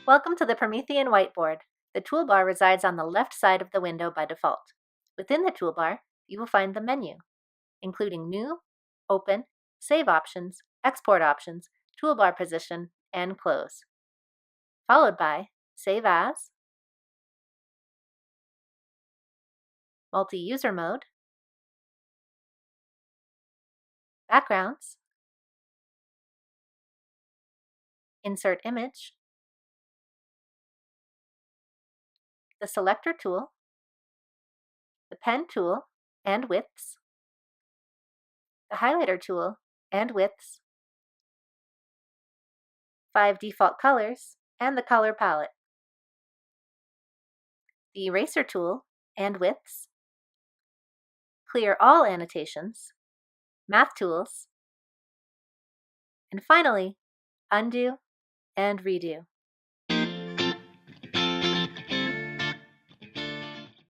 Welcome to the Promethean Whiteboard. The toolbar resides on the left side of the window by default. Within the toolbar, you will find the menu, including New, Open, Save Options, Export Options, Toolbar Position, and Close, followed by Save As, Multi-User Mode, Backgrounds, Insert Image, the Selector tool, the Pen tool and widths, the Highlighter tool and widths, 5 default colors, and the color palette, the Eraser tool and widths, clear all annotations, math tools, and finally, undo and redo.